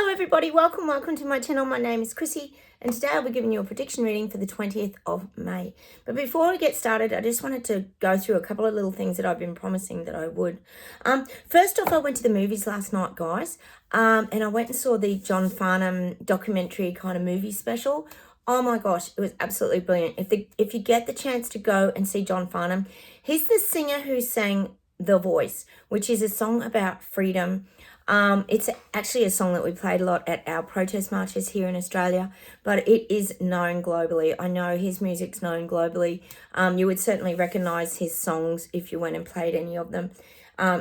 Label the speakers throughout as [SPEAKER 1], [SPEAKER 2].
[SPEAKER 1] Hello everybody, welcome to my channel. My name is Chrissy and today I'll be giving you a prediction reading for the 20th of May. But before we get started, I just wanted to go through a couple of little things that I've been promising that I would. First off, I went to the movies last night, guys, and I went and saw the John Farnham documentary kind of movie special. Oh my gosh, it was absolutely brilliant. If you get the chance to go and see John Farnham, he's the singer who sang The Voice, which is a song about freedom. It's actually a song that we played a lot at our protest marches here in Australia, but it is known globally. I know his music's known globally. You would certainly recognise his songs if you went and played any of them.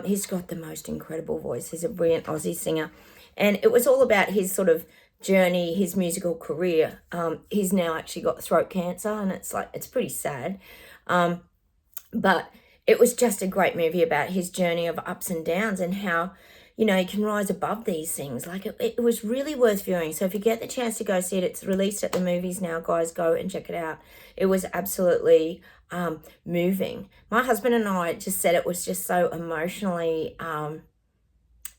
[SPEAKER 1] He's got the most incredible voice. He's a brilliant Aussie singer. And it was all about his sort of journey, his musical career. He's now actually got throat cancer and it's pretty sad. But it was just a great movie about his journey of ups and downs and how, you know, you can rise above these things. Like it was really worth viewing. So if you get the chance to go see it, it's released at the movies now, guys, go and check it out. It was absolutely moving. My husband and I just said it was just so emotionally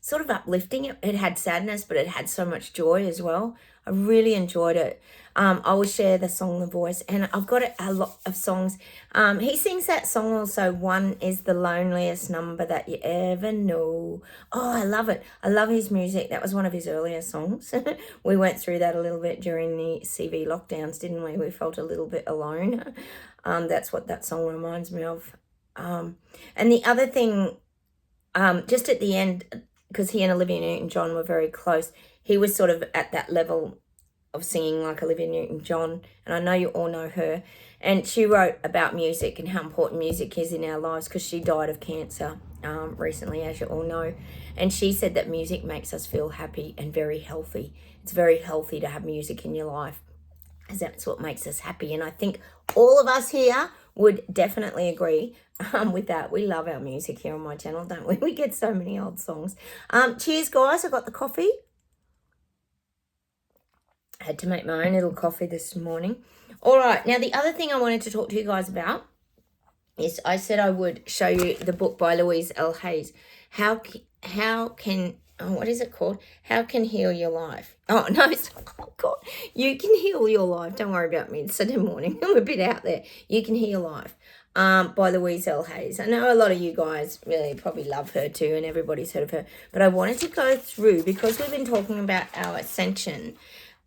[SPEAKER 1] sort of uplifting. It had sadness, but it had so much joy as well. I really enjoyed it. I will share the song The Voice, and I've got a lot of songs. He sings that song also. One is The Loneliest Number That You Ever Know. Oh, I love it. I love his music. That was one of his earlier songs. We went through that a little bit during the CV lockdowns, didn't we? We felt a little bit alone. That's what that song reminds me of. And the other thing, just at the end, because he and Olivia Newton-John were very close, he was sort of at that level of singing like Olivia Newton-John, and I know you all know her. And she wrote about music and how important music is in our lives because she died of cancer recently, as you all know. And she said that music makes us feel happy and very healthy. It's very healthy to have music in your life, because that's what makes us happy. And I think all of us here would definitely agree with that. We love our music here on my channel, don't we? We get so many old songs. Cheers, guys. I got the coffee. I had to make my own little coffee this morning. All right. Now, the other thing I wanted to talk to you guys about is I said I would show you the book by Louise L. Hayes. How can... Oh, what is it called? How Can Heal Your Life? Oh, no, it's, oh God. You Can Heal Your Life. Don't worry about me. It's Saturday morning. I'm a bit out there. You Can Heal Life by Louise L. Hayes. I know a lot of you guys really probably love her too, and everybody's heard of her. But I wanted to go through, because we've been talking about our ascension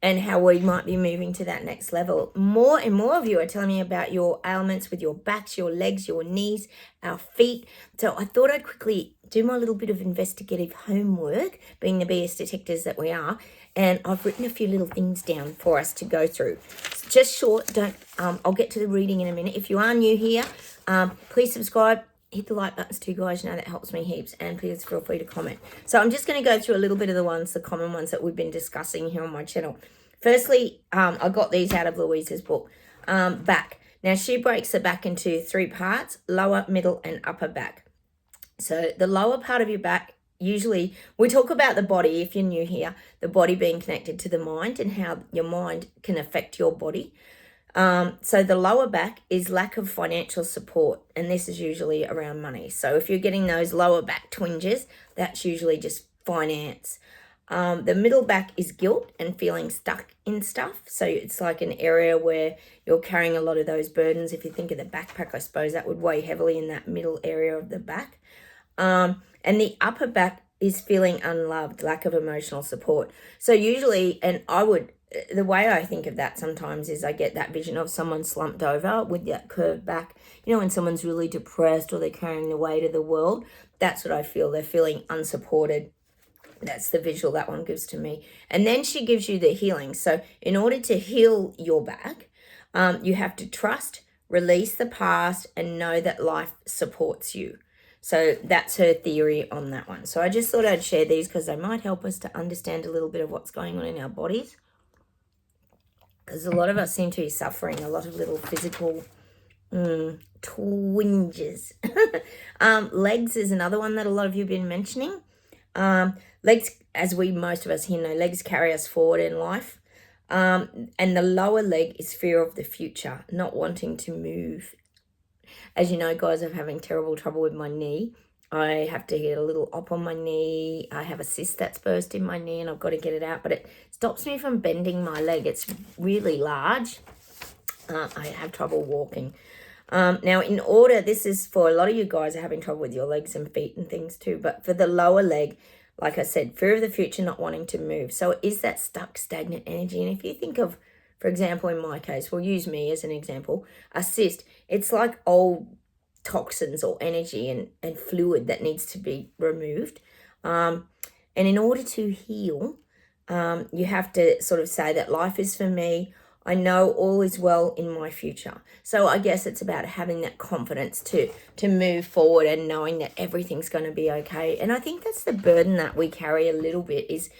[SPEAKER 1] and how we might be moving to that next level. More and more of you are telling me about your ailments with your backs, your legs, your knees, our feet. So I thought I'd quickly do my little bit of investigative homework, being the BS detectives that we are, and I've written a few little things down for us to go through. It's just short, I'll get to the reading in a minute. If you are new here, please subscribe, hit the like buttons too, guys. You know that helps me heaps, and please feel free to comment. So I'm just going to go through a little bit of the common ones that we've been discussing here on my channel. Firstly, I got these out of Louise's book, back. Now, she breaks the back into 3 parts: lower, middle, and upper back. So the lower part of your back, usually we talk about the body, if you're new here, the body being connected to the mind and how your mind can affect your body. So the lower back is lack of financial support, and this is usually around money. So if you're getting those lower back twinges, that's usually just finance. The middle back is guilt and feeling stuck in stuff. So it's like an area where you're carrying a lot of those burdens. If you think of the backpack, I suppose that would weigh heavily in that middle area of the back. And the upper back is feeling unloved, lack of emotional support. So usually, and the way I think of that sometimes is I get that vision of someone slumped over with that curved back. You know, when someone's really depressed or they're carrying the weight of the world, that's what I feel. They're feeling unsupported. That's the visual that one gives to me. And then she gives you the healing. So in order to heal your back, you have to trust, release the past, and know that life supports you. So that's her theory on that one. So I just thought I'd share these because they might help us to understand a little bit of what's going on in our bodies. Because a lot of us seem to be suffering a lot of little physical twinges. Legs is another one that a lot of you have been mentioning. Legs, as most of us here know, legs carry us forward in life. And the lower leg is fear of the future, not wanting to move. As you know, guys, I'm having terrible trouble with my knee. I have to get a little op on my knee. I have a cyst that's burst in my knee and I've got to get it out. But it stops me from bending my leg. It's really large. I have trouble walking. Now, in order, this is for a lot of you guys are having trouble with your legs and feet and things too. But for the lower leg, like I said, fear of the future, not wanting to move. So it is that stuck, stagnant energy. And if you think of, for example, in my case, we'll use me as an example, a cyst. It's like old toxins or energy and fluid that needs to be removed. And in order to heal, you have to sort of say that life is for me. I know all is well in my future. So I guess it's about having that confidence to move forward and knowing that everything's going to be okay. And I think that's the burden that we carry a little bit is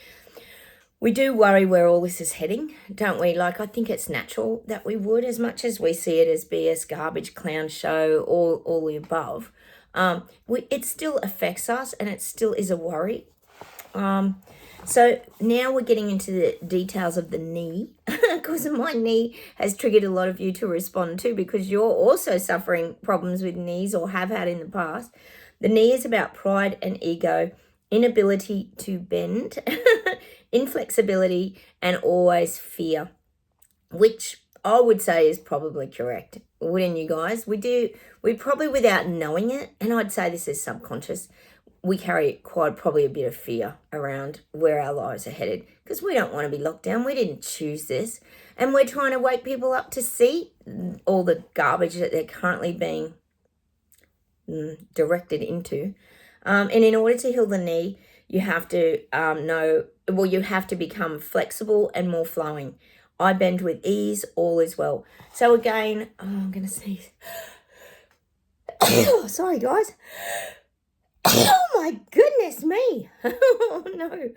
[SPEAKER 1] we do worry where all this is heading, don't we? Like, I think it's natural that we would, as much as we see it as BS, garbage, clown show, all the above. It still affects us and it still is a worry. So now we're getting into the details of the knee, because my knee has triggered a lot of you to respond to, because you're also suffering problems with knees or have had in the past. The knee is about pride and ego, inability to bend, inflexibility, and always fear, which I would say is probably correct. Wouldn't you guys? We probably, without knowing it, and I'd say this is subconscious, we carry quite probably a bit of fear around where our lives are headed, because we don't want to be locked down. We didn't choose this. And we're trying to wake people up to see all the garbage that they're currently being directed into. And in order to heal the knee, you have to you have to become flexible and more flowing. I bend with ease, all is well. So again, I'm going to sneeze. Sorry, guys. Oh my goodness me. Oh no.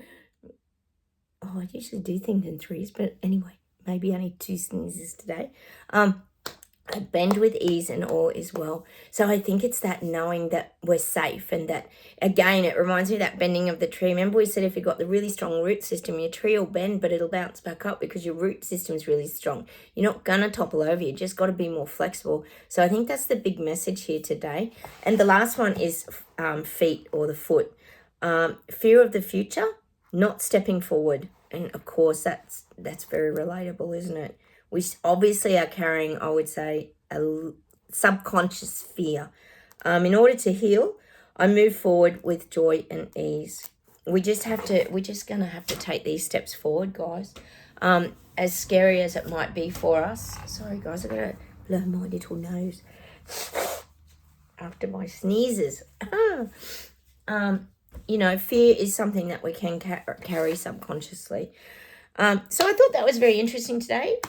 [SPEAKER 1] Oh, I usually do things in threes, but anyway, maybe only 2 sneezes today. I bend with ease and all is well. So I think it's that knowing that we're safe, and that, again, it reminds me of that bending of the tree. Remember we said if you've got the really strong root system, your tree will bend, but it'll bounce back up because your root system is really strong. You're not going to topple over. You just got to be more flexible. So I think that's the big message here today. And the last one is feet or the foot. Fear of the future, not stepping forward. And of course, that's very relatable, isn't it? We obviously are carrying, I would say, a subconscious fear. In order to heal, I move forward with joy and ease. We're just going to have to take these steps forward, guys. As scary as it might be for us. Sorry, guys, I've got to blow my little nose after my sneezes. Fear is something that we can carry subconsciously. So I thought that was very interesting today.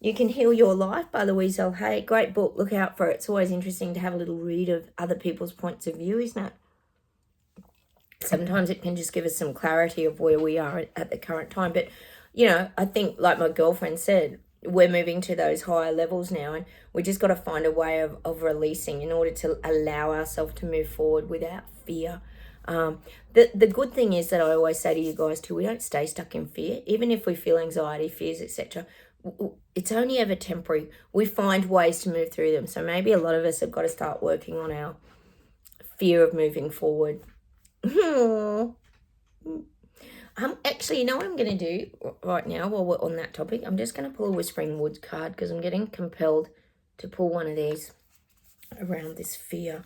[SPEAKER 1] You Can Heal Your Life by Louise L. Hay. Great book. Look out for it. It's always interesting to have a little read of other people's points of view, isn't it? Sometimes it can just give us some clarity of where we are at the current time. But, I think, like my girlfriend said, we're moving to those higher levels now, and we just got to find a way of releasing in order to allow ourselves to move forward without fear. The good thing is that I always say to you guys too, we don't stay stuck in fear. Even if we feel anxiety, fears, etc., it's only ever temporary. We find ways to move through them. So maybe a lot of us have got to start working on our fear of moving forward. Actually, you know what I'm going to do right now while we're on that topic? I'm just going to pull a Whispering Woods card, because I'm getting compelled to pull one of these around this fear.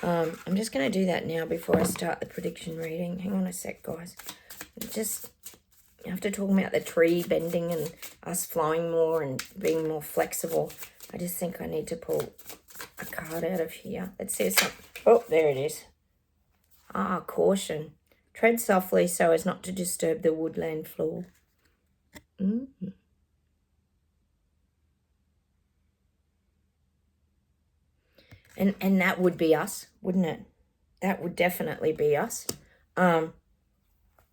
[SPEAKER 1] I'm just going to do that now before I start the prediction reading. Hang on a sec, guys. After talking about the tree bending and us flowing more and being more flexible, I just think I need to pull a card out of here. It says something. Oh, there it is. Caution. Tread softly so as not to disturb the woodland floor. Mm-hmm. And that would be us, wouldn't it? That would definitely be us.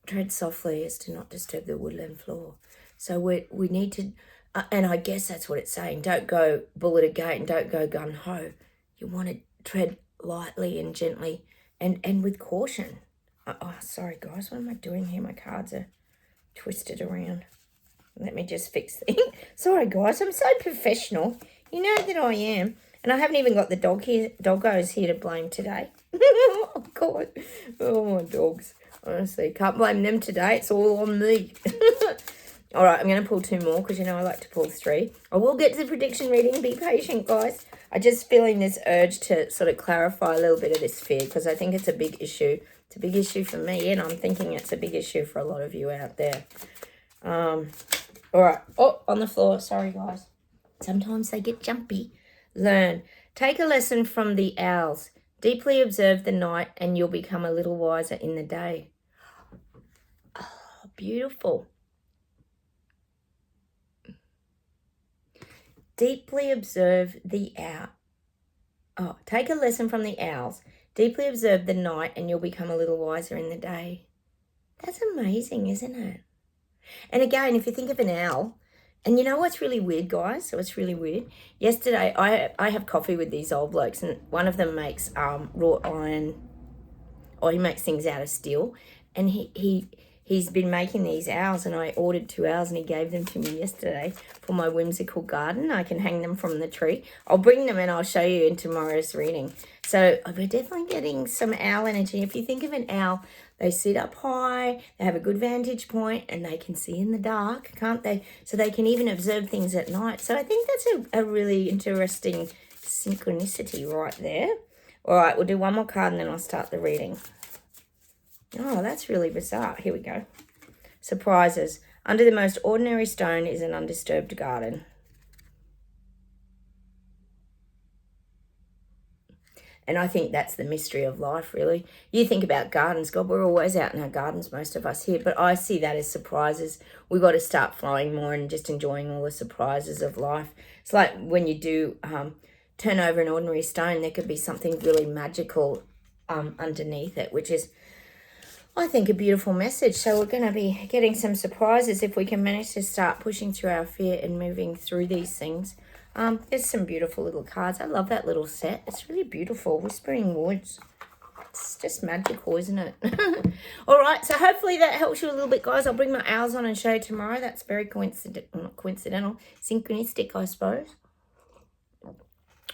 [SPEAKER 1] Tread softly as to not disturb the woodland floor. So we need to, and I guess that's what it's saying. Don't go bull at a gate and don't go gun-ho. You want to tread lightly and gently and with caution. Sorry, guys. What am I doing here? My cards are twisted around. Let me just fix things. Sorry, guys. I'm so professional. You know that I am. And I haven't even got the doggos here to blame today. Oh, God. Oh, my dogs. Honestly, can't blame them today. It's all on me. All right, I'm going to pull 2 more because, you know, I like to pull 3. I will get to the prediction reading. Be patient, guys. I'm just feeling this urge to sort of clarify a little bit of this fear because I think it's a big issue. It's a big issue for me, and I'm thinking it's a big issue for a lot of you out there. All right. Oh, on the floor. Sorry, guys. Sometimes they get jumpy. Learn. Take a lesson from the owls. Deeply observe the night and you'll become a little wiser in the day. Oh, beautiful. Deeply observe the owl. Oh, take a lesson from the owls. Deeply observe the night and you'll become a little wiser in the day. That's amazing, isn't it? And again, if you think of an owl, and you know what's really weird, guys? So it's really weird. Yesterday, I have coffee with these old blokes, and one of them makes wrought iron, or he makes things out of steel, and he's been making these owls, and I ordered 2 owls, and he gave them to me yesterday for my whimsical garden. I can hang them from the tree. I'll bring them and I'll show you in tomorrow's reading. So we're definitely getting some owl energy. If you think of an owl, they sit up high, they have a good vantage point, and they can see in the dark, can't they? So they can even observe things at night. So I think that's a really interesting synchronicity right there. All right, we'll do one more card and then I'll start the reading. Oh, that's really bizarre. Here we go. Surprises. Under the most ordinary stone is an undisturbed garden. And I think that's the mystery of life, really. You think about gardens. God, we're always out in our gardens, most of us here. But I see that as surprises. We've got to start flowing more and just enjoying all the surprises of life. It's like when you do turn over an ordinary stone, there could be something really magical underneath it, which is, I think, a beautiful message. So we're going to be getting some surprises if we can manage to start pushing through our fear and moving through these things. There's some beautiful little cards. I love that little set. It's really beautiful. Whispering Woods. It's just magical, isn't it? All right, so hopefully that helps you a little bit, guys. I'll bring my owls on and show you tomorrow. That's very not coincidental, synchronistic, I suppose.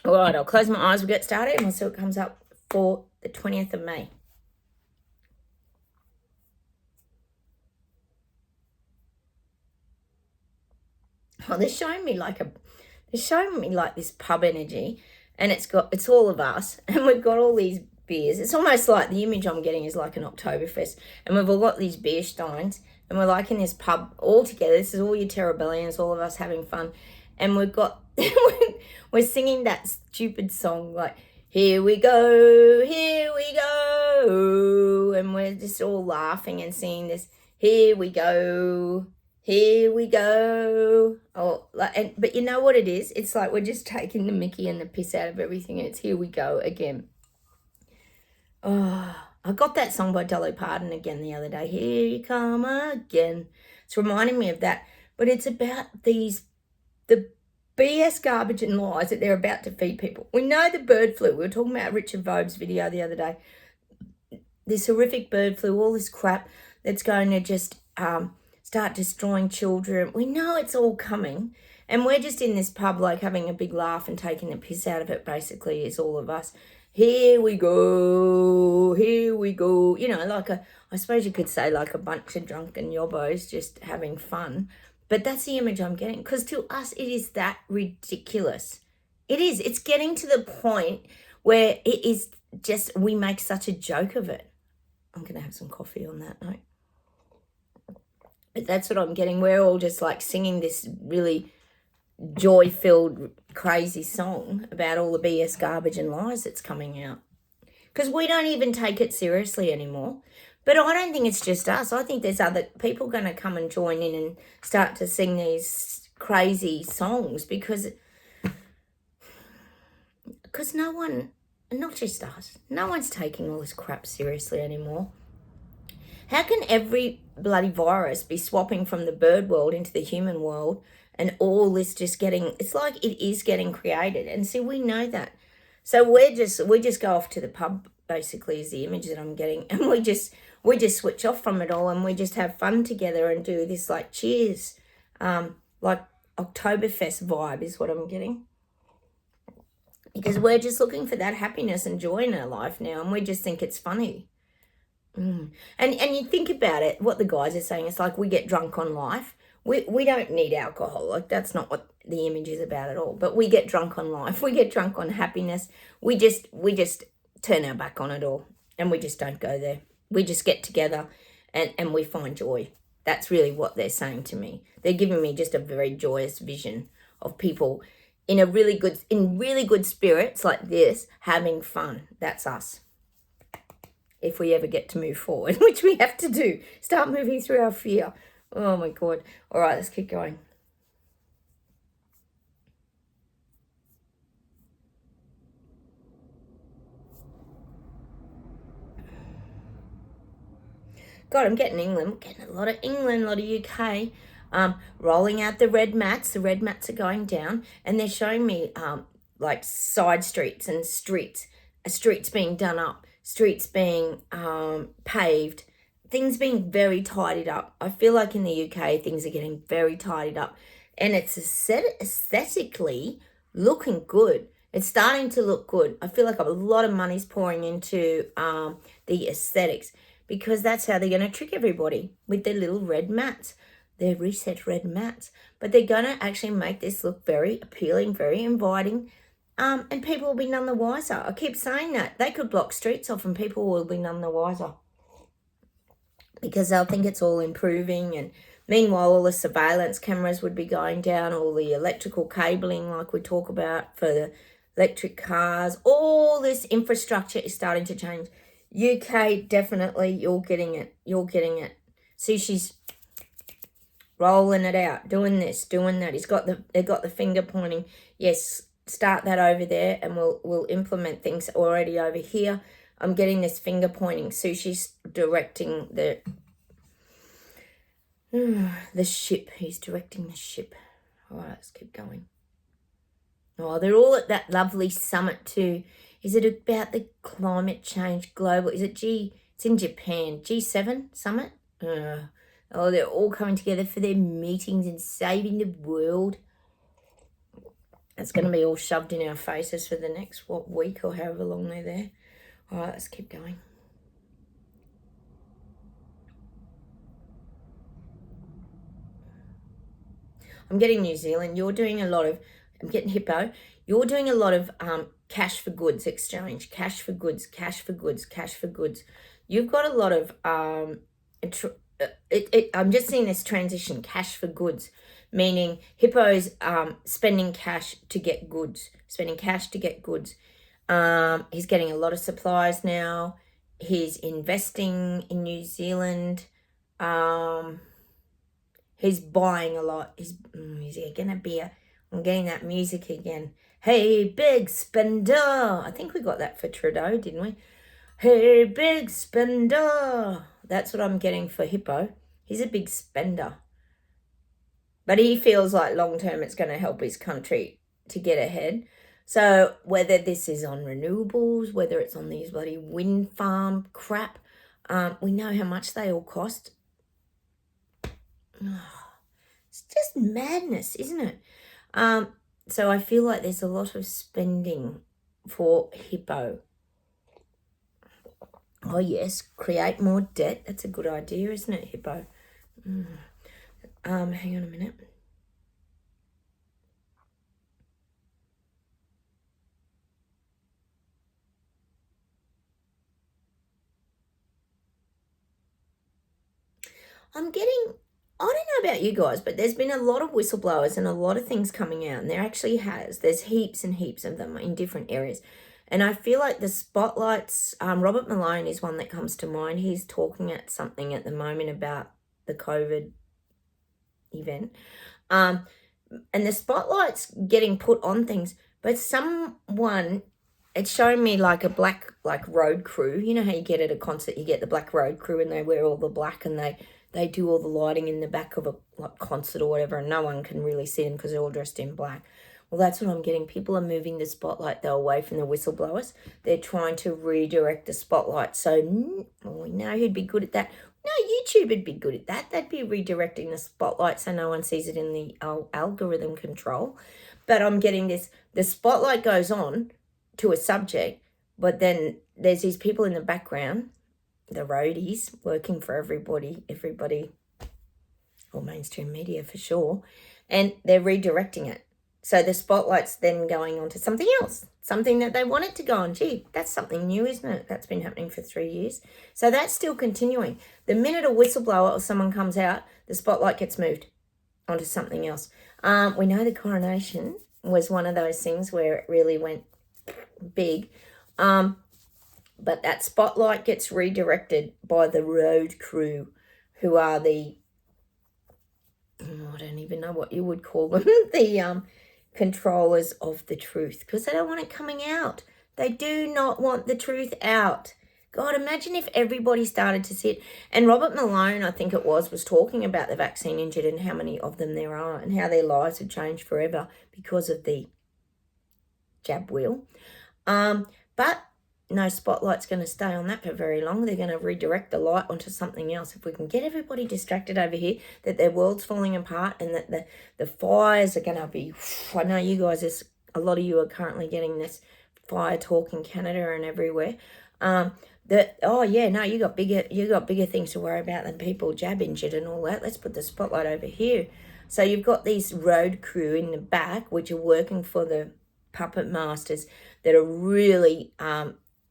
[SPEAKER 1] All right, I'll close my eyes. We'll get started and we'll see what comes up for the 20th of May. Oh, they're showing me like this pub energy, and it's all of us, and we've got all these beers. It's almost like the image I'm getting is like an Oktoberfest, and we've all got these beer steins, and we're like in this pub all together. This is all your Terrabellians, all of us having fun, and we're singing that stupid song like, here we go, and we're just all laughing and singing this, here we go. Here we go. Oh, but you know what it is? It's like we're just taking the mickey and the piss out of everything, and it's here we go again. Oh, I got that song by Dolly Parton again the other day. Here you come again. It's reminding me of that. But it's about the BS garbage and lies that they're about to feed people. We know the bird flu. We were talking about Richard Vobe's video the other day. This horrific bird flu, all this crap that's going to just start destroying children. We know it's all coming, and we're just in this pub like having a big laugh and taking the piss out of it, basically, is all of us. Here we go, you know, I suppose you could say like a bunch of drunken yobbos just having fun, but that's the image I'm getting, because to us it is that ridiculous. It's getting to the point where it is just, we make such a joke of it. I'm gonna have some coffee on that note. But that's what I'm getting. We're all just like singing this really joy-filled, crazy song about all the BS garbage and lies that's coming out. Because we don't even take it seriously anymore. But I don't think it's just us. I think there's other people going to come and join in and start to sing these crazy songs because no one, not just us, no one's taking all this crap seriously anymore. How can every bloody virus be swapping from the bird world into the human world, and all this just getting, it's like it is getting created. And see, we know that. So we just go off to the pub, basically, is the image that I'm getting. And we just switch off from it all, and we just have fun together and do this like cheers, like Oktoberfest vibe is what I'm getting. because we're just looking for that happiness and joy in our life now, and we just think it's funny. And you think about it, what the guys are saying, it's like we get drunk on life. We don't need alcohol. Like, that's not what the image is about at all. But we get drunk on life. We get drunk on happiness. We just turn our back on it all, and we just don't go there. We just get together and we find joy. That's really what they're saying to me. They're giving me just a very joyous vision of people in really good spirits like this, having fun. That's us. If we ever get to move forward, which we have to do. Start moving through our fear. Oh my God. All right, let's keep going. God, I'm getting England. I'm getting a lot of England, a lot of UK. Rolling out the red mats. The red mats are going down, and they're showing me like side streets and streets being done up, streets being paved, things being very tidied up. I feel like in the UK things are getting very tidied up, and it's aesthetically looking good. It's starting to look good. I feel like a lot of money's pouring into the aesthetics, because that's how they're going to trick everybody with their little red mats, their reset red mats. But they're going to actually make this look very appealing, very inviting, and people will be none the wiser. I keep saying that. They could block streets off and people will be none the wiser, because they'll think it's all improving. And meanwhile, all the surveillance cameras would be going down, all the electrical cabling like we talk about for the electric cars. All this infrastructure is starting to change. UK, definitely, you're getting it. You're getting it. See, she's rolling it out, doing this, doing that. They've got the finger pointing. Yes, start that over there, and we'll implement things already over here. I'm getting this finger pointing. Sushi's directing the ship. He's directing the ship. All right, let's keep going. Oh, they're all at that lovely summit too. Is it about the climate change global? Is it it's in Japan, G7 summit? Oh, they're all coming together for their meetings and saving the world. It's going to be all shoved in our faces for the next, week or however long they're there. All right, let's keep going. I'm getting New Zealand. You're doing a lot of, I'm getting Hippo. You're doing a lot of cash for goods exchange, cash for goods, cash for goods, cash for goods. You've got a lot of, I'm just seeing this transition, cash for goods, meaning Hippo's spending cash to get goods, spending cash to get goods. He's getting a lot of supplies now. He's investing in New Zealand. He's buying a lot. He's gonna be I'm getting that music again. Hey, big spender. I think we got that for Trudeau, didn't we? Hey, big spender. That's what I'm getting for Hippo. He's a big spender. But he feels like long term it's going to help his country to get ahead. So whether this is on renewables, whether it's on these bloody wind farm crap, we know how much they all cost. It's just madness, isn't it? So I feel like there's a lot of spending for Hippo. Oh yes, create more debt. That's a good idea, isn't it, Hippo? Hang on a minute. I don't know about you guys, but there's been a lot of whistleblowers and a lot of things coming out, and there's heaps and heaps of them in different areas. And I feel like the spotlights, Robert Malone is one that comes to mind. He's talking at something at the moment about the COVID event. And the spotlight's getting put on things, but it's showing me like a black road crew. You know how you get at a concert, you get the black road crew and they wear all the black and they do all the lighting in the back of a concert or whatever, and no one can really see them because they're all dressed in black. Well, that's what I'm getting. People are moving the spotlight though away from the whistleblowers. They're trying to redirect the spotlight. So we know who'd be good at that. No, YouTube would be good at that. They'd be redirecting the spotlight so no one sees it in the algorithm control. But I'm getting this. The spotlight goes on to a subject, but then there's these people in the background, the roadies, working for everybody, or mainstream media for sure, and they're redirecting it. So the spotlight's then going on to something else, something that they want it to go on. Gee, that's something new, isn't it? That's been happening for 3 years. So that's still continuing. The minute a whistleblower or someone comes out, the spotlight gets moved onto something else. We know the coronation was one of those things where it really went big. But that spotlight gets redirected by the road crew, who are the, I don't even know what you would call them, the controllers of the truth, because they don't want it coming out. They do not want the truth out. God, imagine if everybody started to see it. And Robert Malone, I think it was talking about the vaccine injured and how many of them there are and how their lives have changed forever because of the jab wheel. But no spotlight's going to stay on that for very long. They're going to redirect the light onto something else. If we can get everybody distracted over here, that their world's falling apart and that the fires are going to be, I know you guys, a lot of you are currently getting this fire talk in Canada and everywhere. You got bigger things to worry about than people jab injured and all that. Let's put the spotlight over here. So you've got these road crew in the back, which are working for the puppet masters, that are really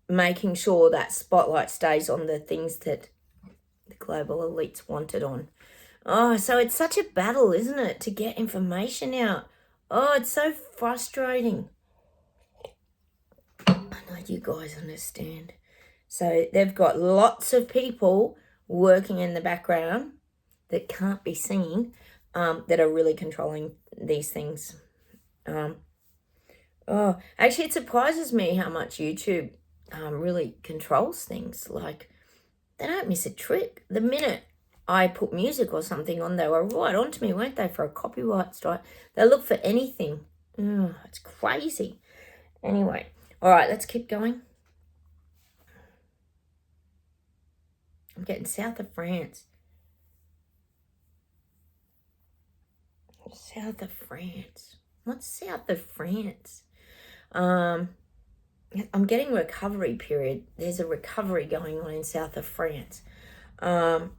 [SPEAKER 1] making sure that spotlight stays on the things that the global elites want it on. Oh, so it's such a battle, isn't it, to get information out? Oh, it's so frustrating. I know you guys understand. So they've got lots of people working in the background that can't be seen, that are really controlling these things. Actually, it surprises me how much YouTube really controls things. Like, they don't miss a trick. The minute I put music or something on, they were right onto me, weren't they, for a copyright strike? They look for anything. It's crazy. Anyway, all right, let's keep going. I'm getting south of France. South of France. What's south of France? I'm getting recovery period. There's a recovery going on in south of France. There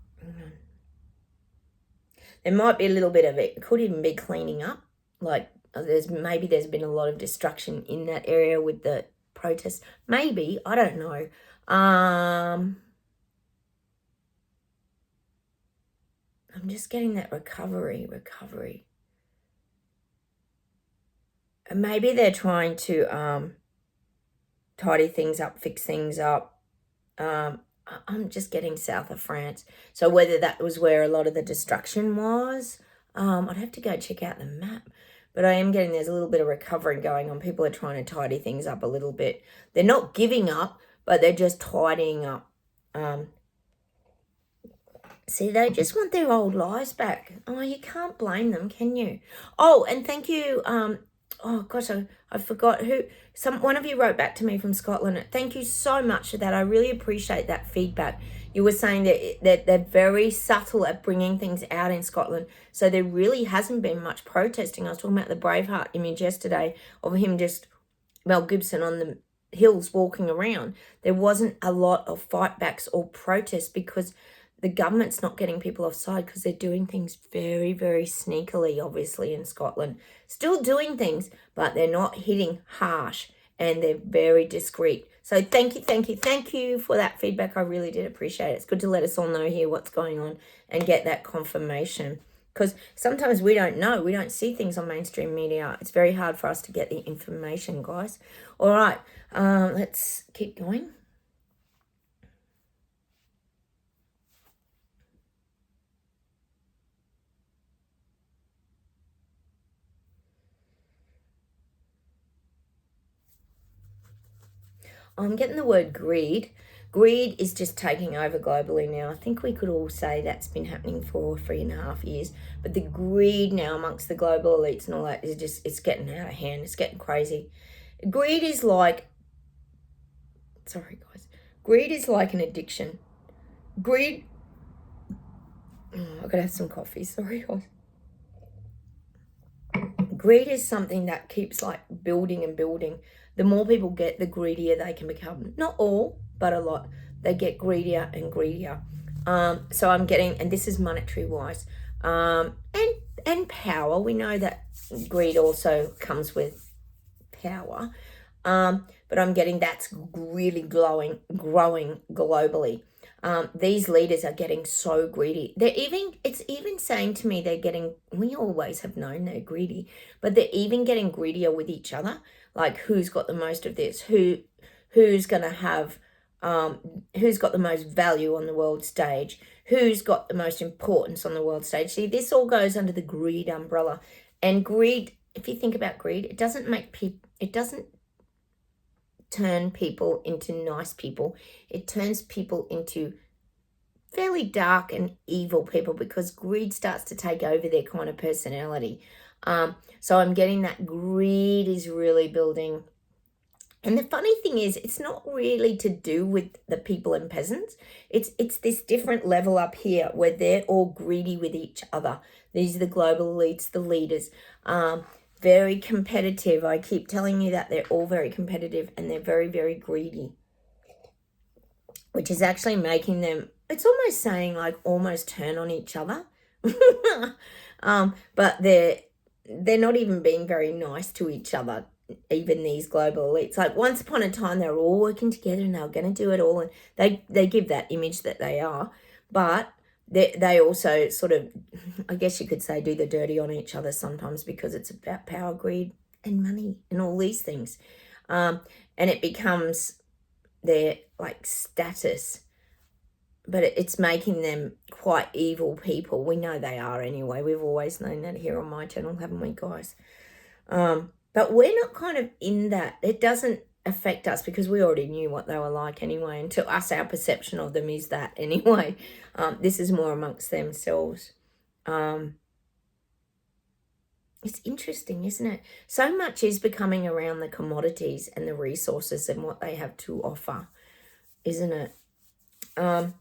[SPEAKER 1] might be a little bit of it. It could even be cleaning up. Like there's been a lot of destruction in that area with the protests. Maybe, I don't know. I'm just getting that recovery. And maybe they're trying to tidy things up, fix things up. I'm just getting south of France. So whether that was where a lot of the destruction was, I'd have to go check out the map. But I am getting there's a little bit of recovery going on. People are trying to tidy things up a little bit. They're not giving up, but they're just tidying up. See, they just want their old lives back. Oh, you can't blame them, can you? Oh, and thank you. Oh gosh, I forgot who. One of you wrote back to me from Scotland. Thank you so much for that. I really appreciate that feedback. You were saying that they're very subtle at bringing things out in Scotland. So there really hasn't been much protesting. I was talking about the Braveheart image yesterday of him just, Mel Gibson on the hills walking around. There wasn't a lot of fight backs or protests because the government's not getting people offside because they're doing things very, very sneakily, obviously, in Scotland. Still doing things, but they're not hitting harsh and they're very discreet. So thank you for that feedback. I really did appreciate it. It's good to let us all know here what's going on and get that confirmation. Because sometimes we don't know. We don't see things on mainstream media. It's very hard for us to get the information, guys. All right, let's keep going. I'm getting the word greed. Greed is just taking over globally now. I think we could all say that's been happening for 3.5 years. But the greed now amongst the global elites and all that is just, it's getting out of hand. It's getting crazy. Greed is like, sorry guys. Greed is like an addiction. Greed, I've got to have some coffee. Sorry guys. Greed is something that keeps like building and building. The more people get, the greedier they can become. Not all, but a lot. They get greedier and greedier. So I'm getting, and this is monetary wise, and power. We know that greed also comes with power. But I'm getting that's really growing globally. These leaders are getting so greedy. It's even saying to me they're getting, we always have known they're greedy, but they're even getting greedier with each other. Like who's got the most of this? Who's going to have, who's got the most value on the world stage? Who's got the most importance on the world stage? See, this all goes under the greed umbrella. And greed, if you think about greed, it doesn't turn people into nice people. It turns people into fairly dark and evil people because greed starts to take over their kind of personality. So I'm getting that greed is really building. And the funny thing is, it's not really to do with the people and peasants. It's this different level up here where they're all greedy with each other. These are the global elites, the leaders. Very competitive. I keep telling you that they're all very competitive and they're very, very greedy, which is actually making them, it's almost saying like almost turn on each other. But they're not even being very nice to each other, even these global elites. Like once upon a time, they were all working together and they were going to do it all. And they give that image that they are, but they also sort of, I guess you could say, do the dirty on each other sometimes because it's about power, greed, and money and all these things. And it becomes their like status, but it's making them quite evil people. We know they are anyway. We've always known that here on my channel, haven't we, guys? But we're not kind of in that. It doesn't affect us because we already knew what they were like anyway. And to us, our perception of them is that anyway. This is more amongst themselves. It's interesting, isn't it? So much is becoming around the commodities and the resources and what they have to offer, isn't it? And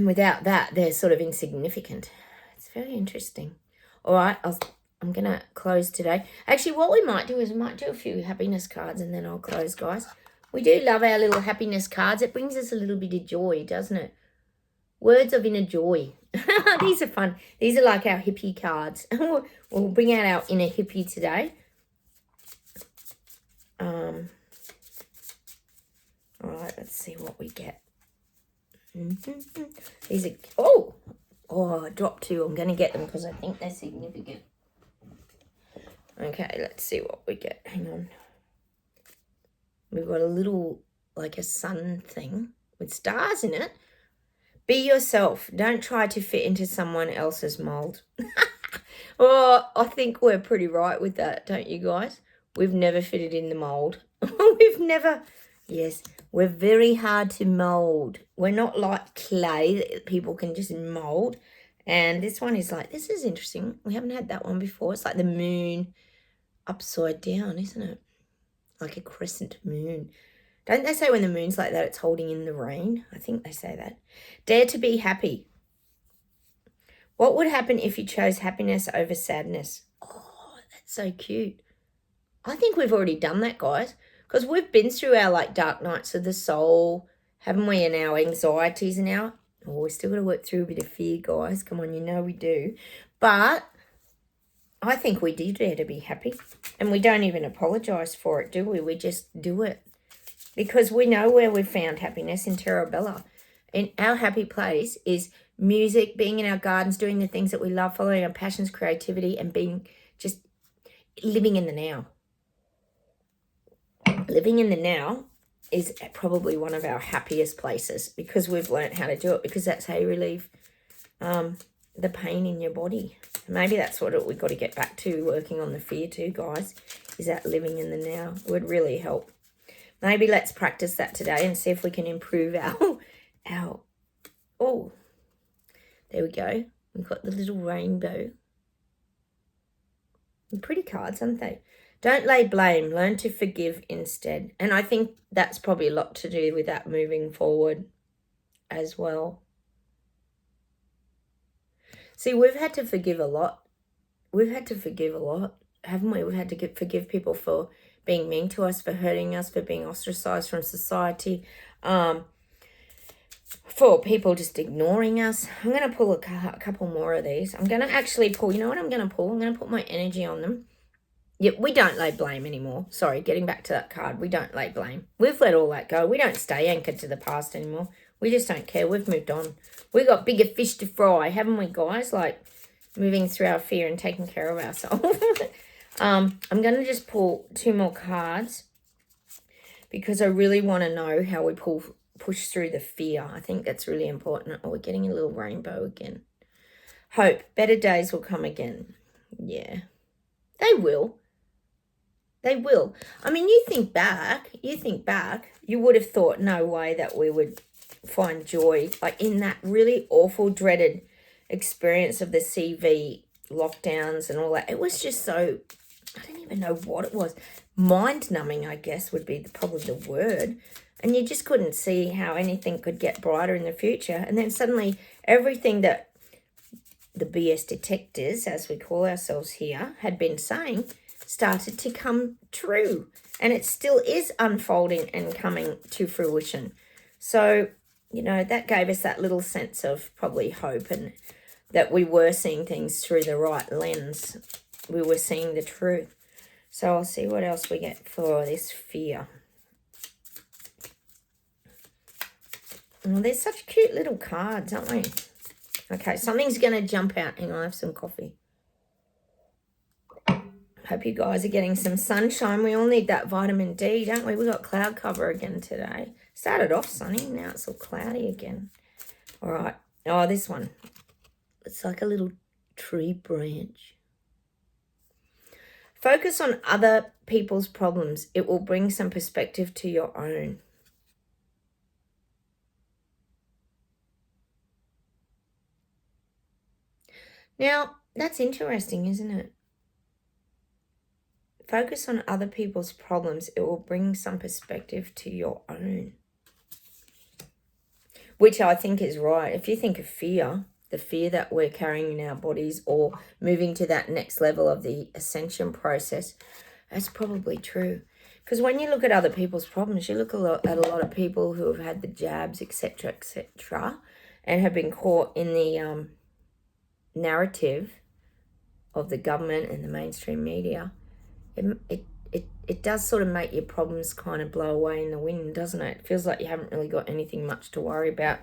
[SPEAKER 1] without that, they're sort of insignificant. It's very interesting. All right, I'm going to close today. Actually, what we might do is we might do a few happiness cards and then I'll close, guys. We do love our little happiness cards. It brings us a little bit of joy, doesn't it? Words of inner joy. These are fun. These are like our hippie cards. We'll bring out our inner hippie today. All right, let's see what we get. These are, oh, I dropped two. I'm going to get them because I think they're significant. Okay, let's see what we get. Hang on. We've got a little, like a sun thing with stars in it. Be yourself. Don't try to fit into someone else's mold. Oh, I think we're pretty right with that, don't you guys? We've never fitted in the mold. We've never, yes, we're very hard to mold. We're not like clay that people can just mold. And this one is like, this is interesting. We haven't had that one before. It's like the moon upside down, isn't it? Like a crescent moon. Don't they say when the moon's like that, it's holding in the rain? I think they say that. Dare to be happy. What would happen if you chose happiness over sadness? Oh, that's so cute. I think we've already done that, guys, because we've been through our like dark nights of the soul, haven't we, and our anxieties and our, oh, we've still got to work through a bit of fear, guys. Come on, you know we do. But I think we do dare to be happy, and we don't even apologise for it, do we? We just do it because we know where we've found happiness in Terra Bella. And our happy place is music, being in our gardens, doing the things that we love, following our passions, creativity, and being just living in the now. Living in the now is probably one of our happiest places because we've learned how to do it, because that's how you relieve the pain in your body. Maybe that's what we've got to get back to, working on the fear too, guys, is that living in the now would really help. Maybe let's practice that today and see if we can improve our, oh, there we go. We've got the little rainbow. And pretty cards, aren't they? Don't lay blame. Learn to forgive instead. And I think that's probably a lot to do with that moving forward as well. See, we've had to forgive a lot. We've had to forgive a lot, haven't we? We've had to forgive people for being mean to us, for hurting us, for being ostracized from society, for people just ignoring us. I'm going to pull a couple more of these. I'm going to actually pull, you know what I'm going to pull? I'm going to put my energy on them. Yep, we don't lay blame anymore. Sorry, getting back to that card. We don't lay blame. We've let all that go. We don't stay anchored to the past anymore. We just don't care. We've moved on. We got bigger fish to fry, haven't we, guys? Like moving through our fear and taking care of ourselves. I'm going to just pull 2 more cards because I really want to know how we push through the fear. I think that's really important. Oh, we're getting a little rainbow again. Hope. Better days will come again. Yeah. They will. They will. I mean, you think back, you would have thought no way that we would find joy, like in that really awful, dreaded experience of the CV lockdowns and all that. It was just so, I don't even know what it was. Mind-numbing, I guess, would be probably the word. And you just couldn't see how anything could get brighter in the future. And then suddenly everything that the BS detectors, as we call ourselves here, had been saying started to come true. And it still is unfolding and coming to fruition. So, you know, that gave us that little sense of probably hope, and that we were seeing things through the right lens. We were seeing the truth. So I'll see what else we get for this fear. Oh, they're such cute little cards, aren't they? Okay, something's going to jump out. Hang on, I have some coffee. Hope you guys are getting some sunshine. We all need that vitamin D, don't we? We got cloud cover again today. Started off sunny, now it's all cloudy again. All right. Oh, this one. It's like a little tree branch. Focus on other people's problems. It will bring some perspective to your own. Now, that's interesting, isn't it? Focus on other people's problems. It will bring some perspective to your own. Which I think is right. If you think of fear, the fear that we're carrying in our bodies, or moving to that next level of the ascension process, that's probably true. Because when you look at other people's problems, you look at a lot of people who have had the jabs, etc., and have been caught in the narrative of the government and the mainstream media. It does sort of make your problems kind of blow away in the wind, doesn't it? It feels like you haven't really got anything much to worry about.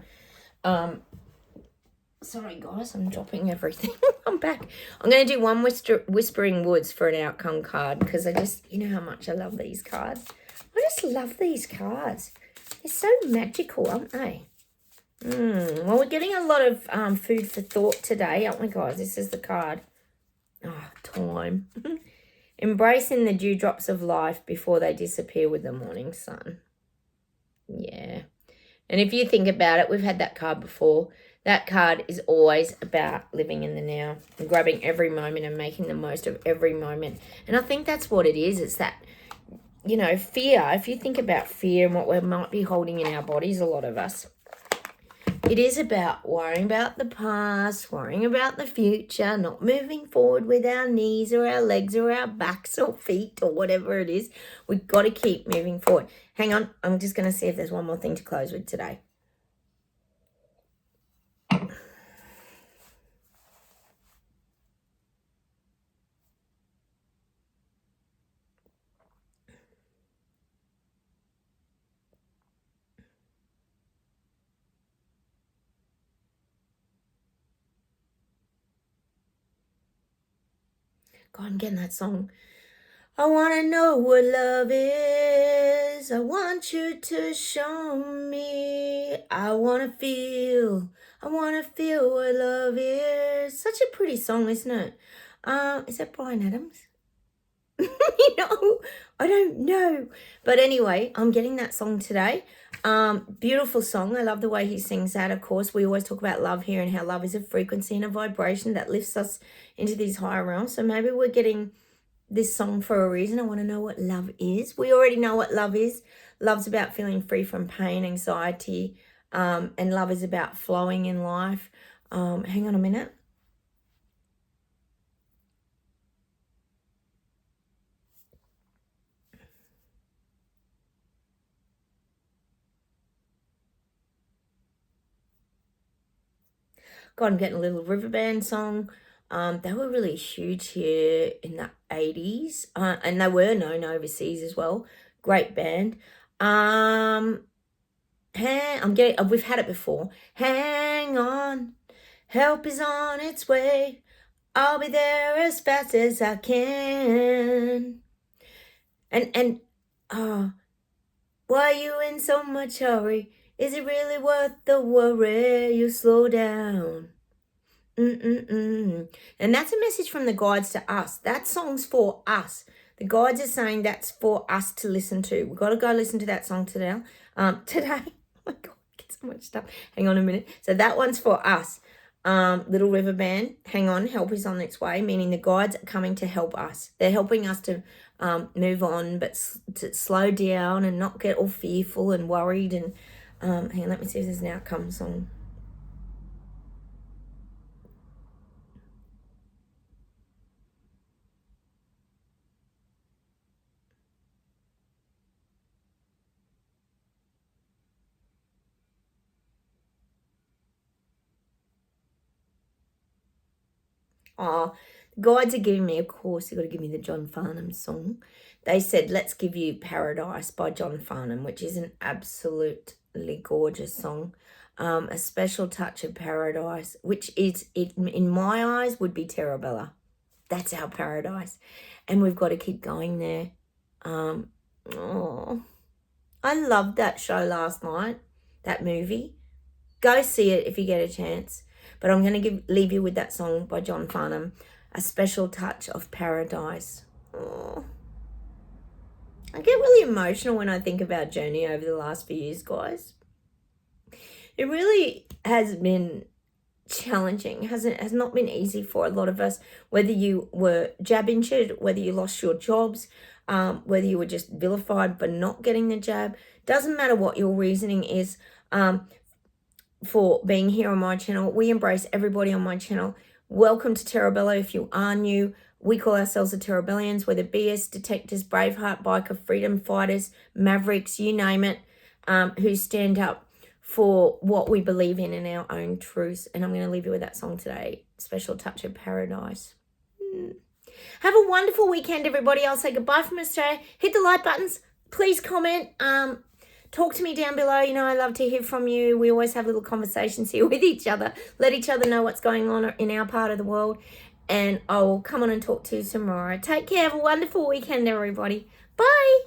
[SPEAKER 1] Sorry, guys, I'm dropping everything. I'm back. I'm going to do one Whispering Woods for an outcome card, because I just, you know how much I love these cards. I just love these cards. They're so magical, aren't they? Well, we're getting a lot of food for thought today, aren't we, guys? This is the card. Oh, time. Embracing the dewdrops of life before they disappear with the morning sun. Yeah. And if you think about it, we've had that card before. That card is always about living in the now and grabbing every moment and making the most of every moment. And I think that's what it is. It's that, you know, fear. If you think about fear and what we might be holding in our bodies, a lot of us, it is about worrying about the past, worrying about the future, not moving forward with our knees or our legs or our backs or feet or whatever it is. We've got to keep moving forward. Hang on. I'm just going to see if there's one more thing to close with today. God, I'm getting that song. I want to know what love is. I want you to show me. I want to feel what love is. Such a pretty song, isn't it? Is that Bryan Adams? You know, I don't know. But anyway, I'm getting that song today. Beautiful song. I love the way he sings that. Of course, we always talk about love here and how love is a frequency and a vibration that lifts us into these higher realms. So maybe we're getting this song for a reason. I want to know what love is. We already know what love is. Love's about feeling free from pain, anxiety, and love is about flowing in life. Hang on a minute. God, I'm getting a Little River Band song. They were really huge here in the 80s. And they were known overseas as well. Great band. We've had it before. Hang on, help is on its way. I'll be there as fast as I can. And why are you in so much hurry? Is it really worth the worry? You slow down. And that's a message from the guides to us. That song's for us. The guides are saying that's for us to listen to. We've got to go listen to that song today. Today. Oh my God, I get so much stuff. Hang on a minute. So that one's for us. Little River Band, hang on, help is on its way, meaning the guides are coming to help us. They're helping us to move on, but to slow down and not get all fearful and worried. And hang on, let me see if there's an outcome song. Guides are giving me, of course, you've got to give me the John Farnham song. They said, let's give you Paradise by John Farnham, which is an absolutely gorgeous song. A special touch of paradise, which is, in my eyes, would be Terabella. That's our paradise. And we've got to keep going there. I loved that show last night, that movie. Go see it if you get a chance. But I'm going to leave you with that song by John Farnham, A Special Touch of Paradise. Oh. I get really emotional when I think of our journey over the last few years, guys. It really has been challenging, has not been easy for a lot of us, whether you were jab injured, whether you lost your jobs, whether you were just vilified for not getting the jab. Doesn't matter what your reasoning is for being here on my channel. We embrace everybody on my channel. Welcome to Terabella if you are new. We call ourselves the Terabellians. We're the BS detectors, braveheart biker, freedom fighters, mavericks, you name it, who stand up for what we believe in our own truths. And I'm going to leave you with that song today, Special Touch of Paradise. Have a wonderful weekend, everybody. I'll say goodbye from Australia. Hit the like buttons. Please comment. Talk to me down below. You know, I love to hear from you. We always have little conversations here with each other. Let each other know what's going on in our part of the world. And I will come on and talk to you tomorrow. Take care. Have a wonderful weekend, everybody. Bye.